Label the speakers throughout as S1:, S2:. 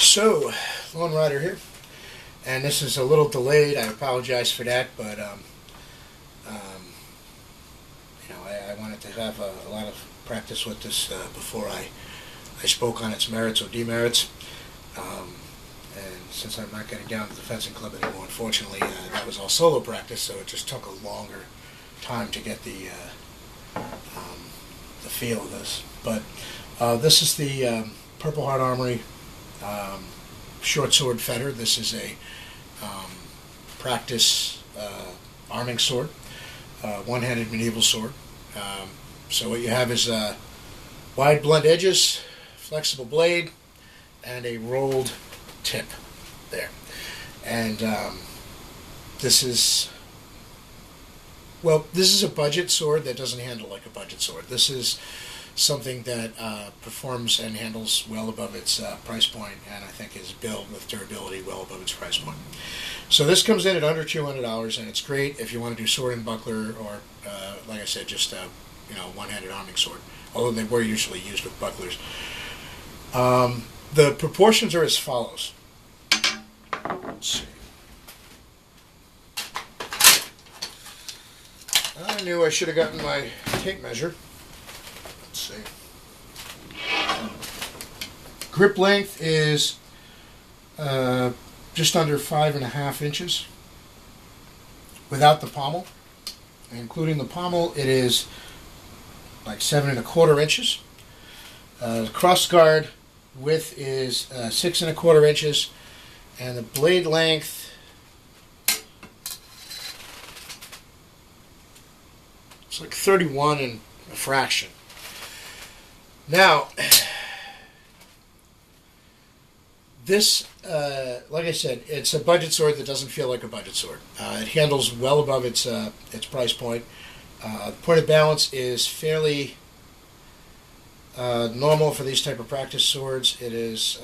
S1: So, Lone Rider here, and this is a little delayed. I apologize for that, but I wanted to have a lot of practice with this before I spoke on its merits or demerits. And since I'm not getting down to the fencing club anymore, unfortunately, that was all solo practice, so it just took a longer time to get the feel of this. But this is the Purple Heart Armory short sword fetter. This is a practice arming sword, one-handed medieval sword. So what you have is wide blunt edges, flexible blade, and a rolled tip there. And this is a budget sword that doesn't handle like a budget sword. This is something that performs and handles well above its price point, and I think is built with durability well above its price point. So this comes in at under $200, and it's great if you want to do sword and buckler, or like I said, just one-handed arming sword. Although they were usually used with bucklers. The proportions are as follows. Let's see. I knew I should have gotten my tape measure. Let's see. Grip length is just under 5.5 inches without the pommel. Including the pommel, it is like 7.25 inches. The cross guard width is 6.25 inches, and the blade length it's like 31 and a fraction. Now, this, like I said, it's a budget sword that doesn't feel like a budget sword. It handles well above its price point. The point of balance is fairly normal for these type of practice swords. It is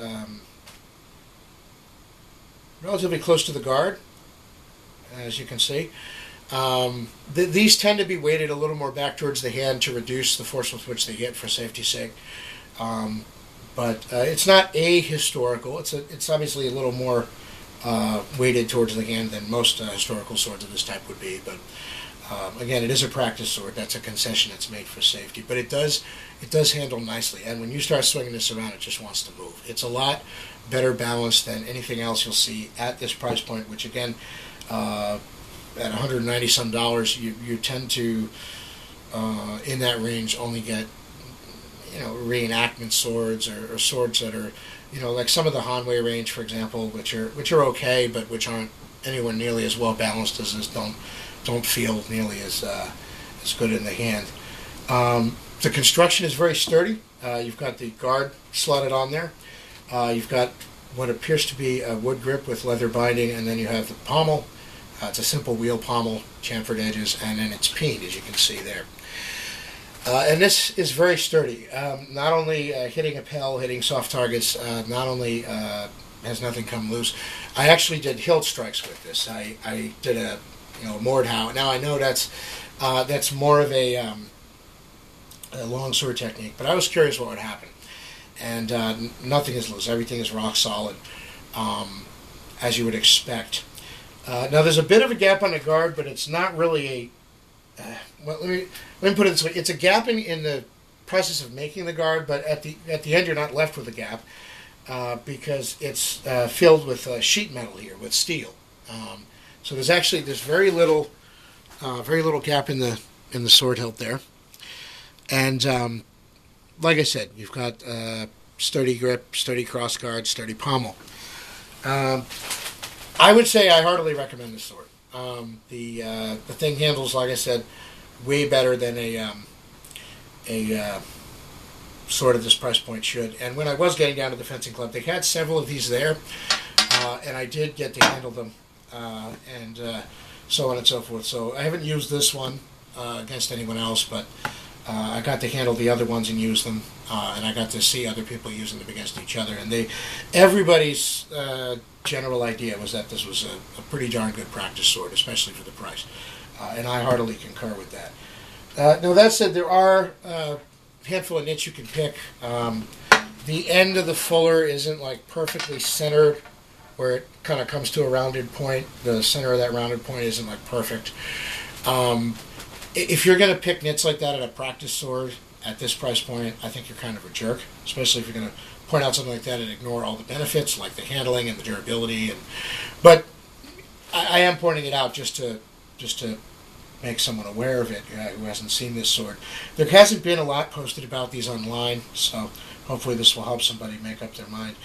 S1: relatively close to the guard, as you can see. These tend to be weighted a little more back towards the hand to reduce the force with which they hit for safety's sake. But it's not ahistorical. It's obviously a little more weighted towards the hand than most historical swords of this type would be. But again, it is a practice sword. That's a concession that's made for safety. But it does handle nicely. And when you start swinging this around, it just wants to move. It's a lot better balanced than anything else you'll see at this price point, which again, at $190 some, you tend to, in that range, only get reenactment swords or swords that are, like some of the Hanwei range, for example, which are okay, but which aren't anywhere nearly as well balanced as this. Don't feel nearly as good in the hand. The construction is very sturdy. You've got the guard slotted on there. You've got what appears to be a wood grip with leather binding, and then you have the pommel. It's a simple wheel pommel, chamfered edges, and then it's peened, as you can see there. And this is very sturdy. Not only hitting a pel, hitting soft targets, not only has nothing come loose. I actually did hilt strikes with this. I did a Mordhau. Now I know that's more of a long sword technique, but I was curious what would happen. And nothing is loose. Everything is rock solid, as you would expect. Now there's a bit of a gap on the guard, but it's not really a. Let me put it this way: it's a gapping in the process of making the guard, but at the end you're not left with a gap because it's filled with sheet metal here, with steel. So there's very little gap in the sword hilt there, and like I said, you've got sturdy grip, sturdy cross guard, sturdy pommel. I would say I heartily recommend this sword. The thing handles, like I said, way better than a sword at this price point should. And when I was getting down to the fencing club, they had several of these there, and I did get to handle them, and so on and so forth. So I haven't used this one against anyone else, but I got to handle the other ones and use them, and I got to see other people using them against each other. And everybody's general idea was that this was a pretty darn good practice sword, especially for the price. And I heartily concur with that. Now that said, there are a handful of nits you can pick. the end of the fuller isn't like perfectly centered, where it kind of comes to a rounded point. The center of that rounded point isn't like perfect. If you're going to pick nits like that at a practice sword at this price point, I think you're kind of a jerk, especially if you're going to point out something like that and ignore all the benefits, like the handling and the durability. But I am pointing it out just to make someone aware of it who hasn't seen this sword. There hasn't been a lot posted about these online, so hopefully this will help somebody make up their mind.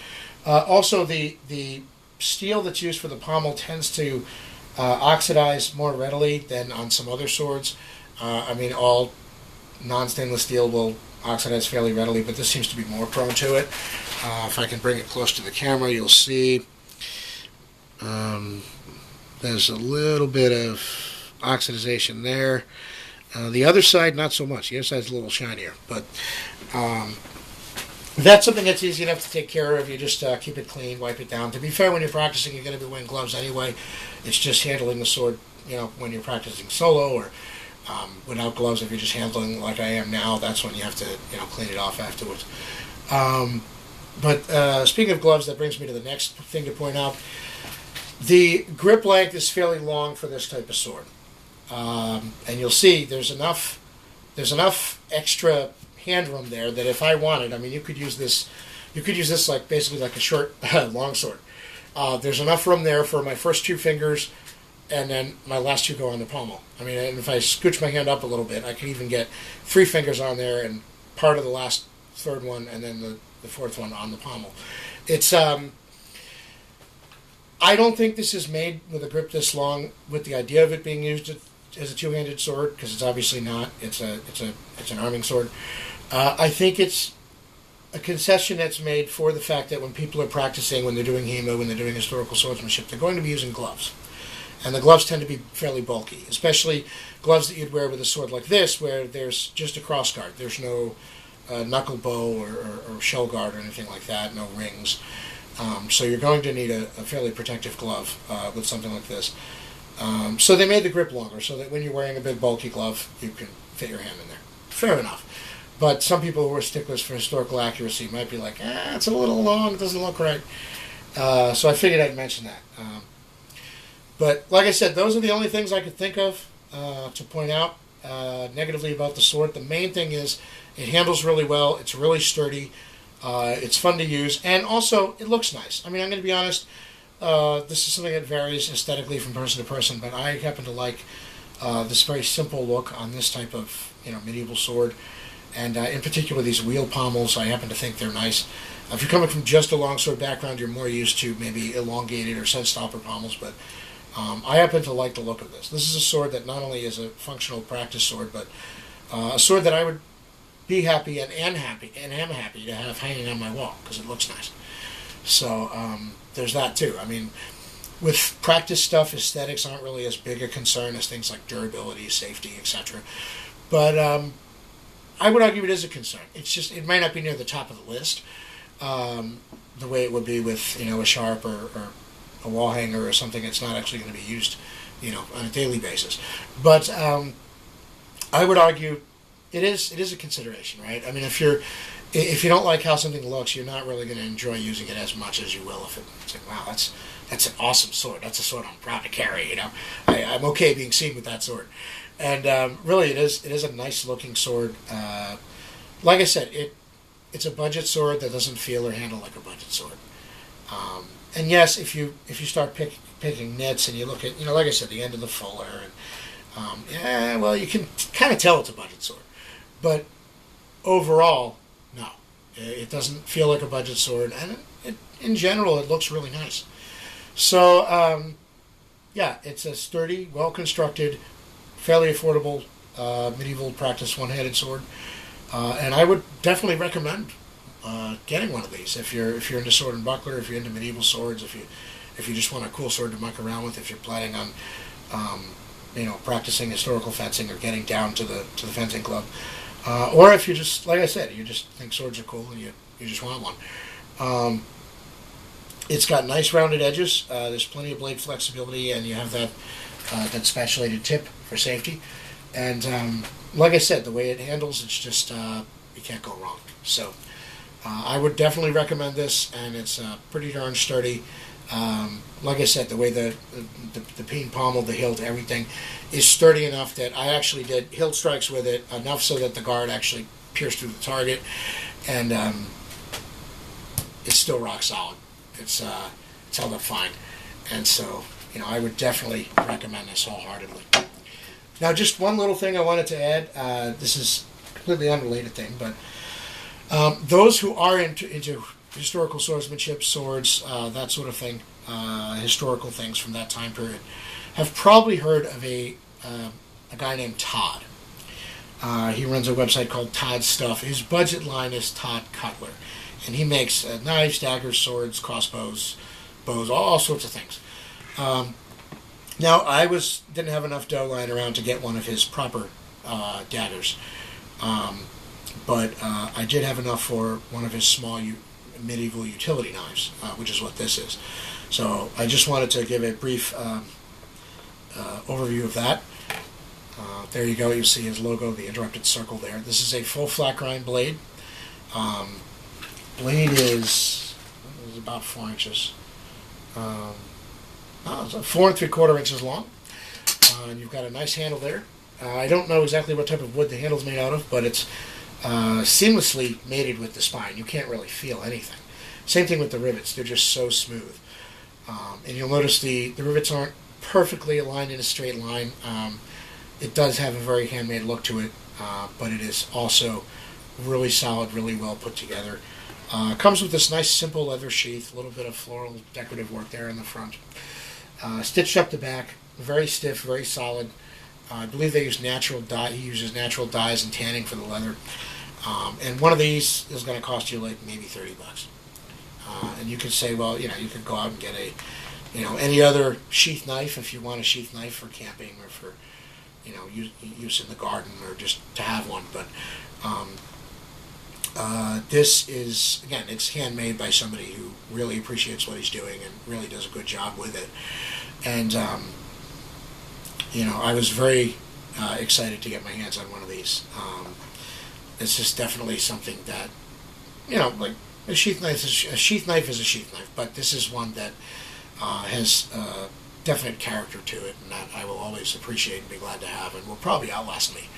S1: Also, the steel that's used for the pommel tends to oxidize more readily than on some other swords. All non-stainless steel will oxidize fairly readily, but this seems to be more prone to it. If I can bring it close to the camera, you'll see there's a little bit of oxidization there. The other side, not so much. The other side's a little shinier, but that's something that's easy enough to take care of. You just keep it clean, wipe it down. To be fair, when you're practicing, you're going to be wearing gloves anyway. It's just handling the sword, when you're practicing solo or without gloves. If you're just handling like I am now, that's when you have to, clean it off afterwards. But speaking of gloves, that brings me to the next thing to point out. The grip length is fairly long for this type of sword. And you'll see there's enough extra hand room there that if I wanted, you could use this like basically like a short long sword. There's enough room there for my first two fingers, and then my last two go on the pommel. And if I scooch my hand up a little bit, I could even get 3 fingers on there and part of the last third one, and then the fourth one on the pommel. It's I don't think this is made with a grip this long with the idea of it being used as a two-handed sword, because it's obviously not. It's an arming sword. I think it's a concession that's made for the fact that when people are practicing, when they're doing HEMA, when they're doing historical swordsmanship, they're going to be using gloves. And the gloves tend to be fairly bulky, especially gloves that you'd wear with a sword like this, where there's just a cross guard. There's no knuckle bow or shell guard or anything like that, no rings. So you're going to need a fairly protective glove with something like this. So they made the grip longer so that when you're wearing a big bulky glove, you can fit your hand in there. Fair enough. But some people who are sticklers for historical accuracy might be like, it's a little long, it doesn't look right. So I figured I'd mention that. But like I said, those are the only things I could think of to point out negatively about the sword. The main thing is it handles really well, it's really sturdy, it's fun to use, and also it looks nice. I'm going to be honest, this is something that varies aesthetically from person to person, but I happen to like this very simple look on this type of medieval sword. And in particular, these wheel pommels, I happen to think they're nice. If you're coming from just a longsword background, you're more used to maybe elongated or set stopper pommels, but I happen to like the look of this. This is a sword that not only is a functional practice sword, but a sword that I would be happy and am happy to have hanging on my wall, because it looks nice. So there's that too. With practice stuff, aesthetics aren't really as big a concern as things like durability, safety, etc. But I would argue it is a concern. It's just, it might not be near the top of the list, the way it would be with, a sharp or a wall hanger or something that's not actually going to be used, on a daily basis. But I would argue it is a consideration, right? If you don't like how something looks, you're not really going to enjoy using it as much as you will if it's like, wow, that's an awesome sword. That's a sword I'm proud to carry. I'm okay being seen with that sword. And really, it is a nice looking sword. Like I said, it's a budget sword that doesn't feel or handle like a budget sword. And yes, if you start picking nits and you look at, like I said, the end of the fuller, and you can kind of tell it's a budget sword. But overall, no, it doesn't feel like a budget sword, and in general, it looks really nice. So it's a sturdy, well constructed, fairly affordable medieval practice one-handed sword, and I would definitely recommend getting one of these if you're into sword and buckler, if you're into medieval swords, if you just want a cool sword to muck around with, if you're planning on practicing historical fencing or getting down to the fencing club, or if you just, like I said, you just think swords are cool and you just want one. It's got nice rounded edges. There's plenty of blade flexibility, and you have that spatulated tip for safety. And like I said, the way it handles, it's just you can't go wrong. So I would definitely recommend this, and it's pretty darn sturdy. Like I said, the way the peen pommel, the hilt, everything is sturdy enough that I actually did hilt strikes with it, enough so that the guard actually pierced through the target, and it's still rock solid. It's held up fine, and so I would definitely recommend this wholeheartedly. Now, just one little thing I wanted to add. This is a completely unrelated thing, but those who are into historical swordsmanship, swords, that sort of thing, historical things from that time period, have probably heard of a guy named Tod. He runs a website called Tod Stuff. His budget line is Tod Cutler, and he makes knives, daggers, swords, crossbows, bows, all sorts of things. Now, I didn't have enough dough lying around to get one of his proper daggers, but I did have enough for one of his small medieval utility knives, which is what this is. So I just wanted to give a brief overview of that. There you go. You see his logo, the interrupted circle there. This is a full flat grind blade. Blade is about 4 inches. It's 4 3/4 inches long. And you've got a nice handle there. I don't know exactly what type of wood the handle's made out of, but it's seamlessly mated with the spine. You can't really feel anything. Same thing with the rivets. They're just so smooth. And you'll notice the rivets aren't perfectly aligned in a straight line. It does have a very handmade look to it, but it is also really solid, really well put together. Comes with this nice simple leather sheath, a little bit of floral decorative work there in the front. Stitched up the back, very stiff, very solid. I believe they use natural dye. He uses natural dyes and tanning for the leather. And one of these is going to cost you like maybe $30. And you could say, well, you could go out and get any other sheath knife if you want a sheath knife for camping or for, use in the garden or just to have one. But this is, again, it's handmade by somebody who really appreciates what he's doing and really does a good job with it. And, I was very excited to get my hands on one of these. It's just definitely something that, like a sheath knife is a sheath knife, but this is one that has definite character to it, and that I will always appreciate and be glad to have, and will probably outlast me.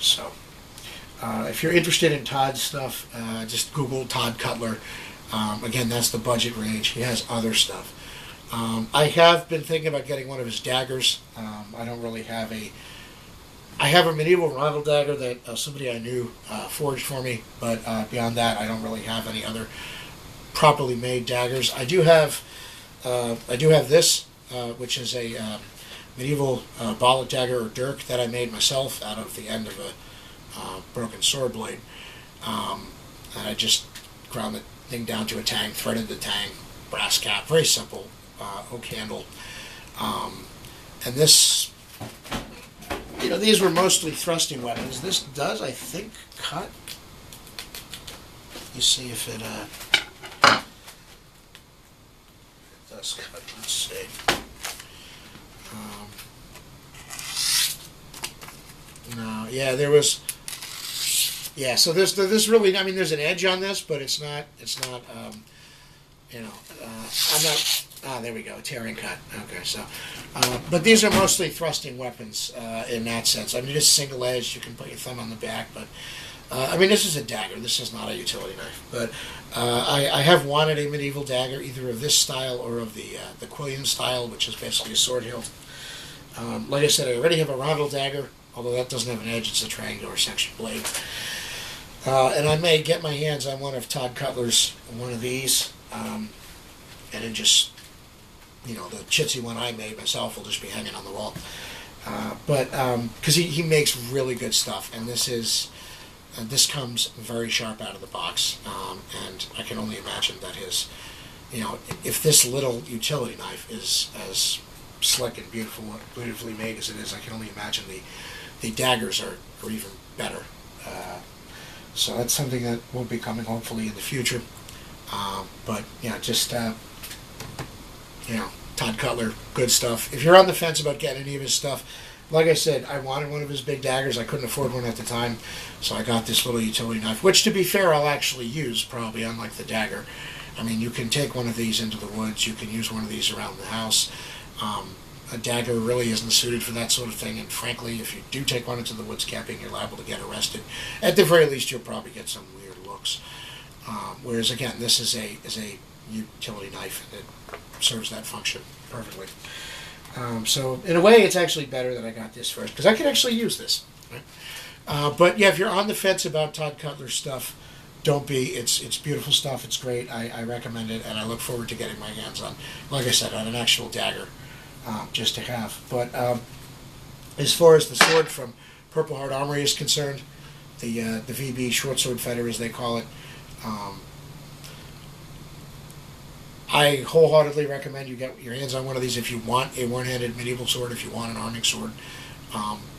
S1: So, if you're interested in Tod's stuff, just Google Tod Cutler. Again, that's the budget range. He has other stuff. I have been thinking about getting one of his daggers. I don't really have I have a medieval rondel dagger that somebody I knew forged for me, but beyond that, I don't really have any other properly made daggers. I do have this, which is a medieval bollet dagger or dirk that I made myself out of the end of a broken sword blade. And I just ground the thing down to a tang, threaded the tang, brass cap, very simple, oak handle. And this, these were mostly thrusting weapons. This does, I think, cut. You see if it does cut. Let's see. No, yeah, there was. Yeah, so there's really, there's an edge on this, but it's not. I'm not. There we go, tearing cut. Okay, so, but these are mostly thrusting weapons in that sense. Just single edged. You can put your thumb on the back, but this is a dagger. This is not a utility knife. But I have wanted a medieval dagger, either of this style or of the Quillian style, which is basically a sword hilt. Like I said, I already have a rondel dagger, although that doesn't have an edge. It's a triangular section blade. And I may get my hands on one of Tod Cutler's, one of these, and then just, the chitsy one I made myself will just be hanging on the wall. But because he makes really good stuff, and this comes very sharp out of the box, and I can only imagine that if this little utility knife is as slick and beautifully made as it is, I can only imagine the daggers are even better. So that's something that will be coming hopefully in the future. But Tod Cutler, good stuff. If you're on the fence about getting any of his stuff, like I said, I wanted one of his big daggers. I couldn't afford one at the time, so I got this little utility knife, which, to be fair, I'll actually use, probably, unlike the dagger. I mean, you can take one of these into the woods. You can use one of these around the house. A dagger really isn't suited for that sort of thing, and frankly, if you do take one into the woods camping, you're liable to get arrested. At the very least, you'll probably get some weird looks. Whereas, again, this is a utility knife, and it serves that function perfectly. So, in a way, it's actually better that I got this first, because I could actually use this. Right? But, yeah, if you're on the fence about Tod Cutler stuff, don't be. It's beautiful stuff. It's great. I recommend it, and I look forward to getting my hands on, like I said, on an actual dagger, just to have. But as far as the sword from Purple Heart Armory is concerned, the VB shortsword fighter, as they call it, I wholeheartedly recommend you get your hands on one of these if you want a one-handed medieval sword, if you want an arming sword.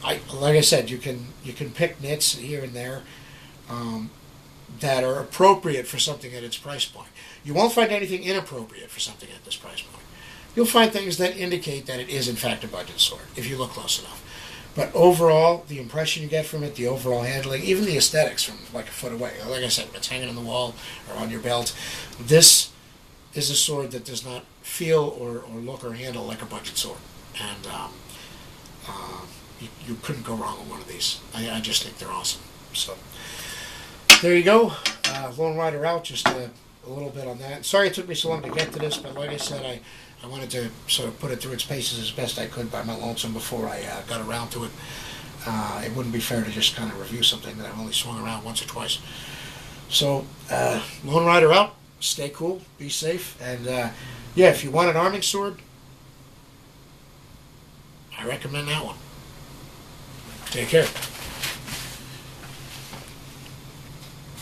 S1: Like I said, you can pick nits here and there that are appropriate for something at its price point. You won't find anything inappropriate for something at this price point. You'll find things that indicate that it is in fact a budget sword, if you look close enough. But overall, the impression you get from it, the overall handling, even the aesthetics from like a foot away, like I said, when it's hanging on the wall or on your belt, this is a sword that does not feel or look or handle like a budget sword. And you couldn't go wrong with one of these. I just think they're awesome. So there you go. Lone Rider out, just a little bit on that. Sorry it took me so long to get to this, but like I said, I wanted to sort of put it through its paces as best I could by my lonesome before I got around to it. It wouldn't be fair to just kind of review something that I've only swung around once or twice. So, Lone Rider out. Stay cool, be safe, and yeah, if you want an arming sword, I recommend that one. Take care.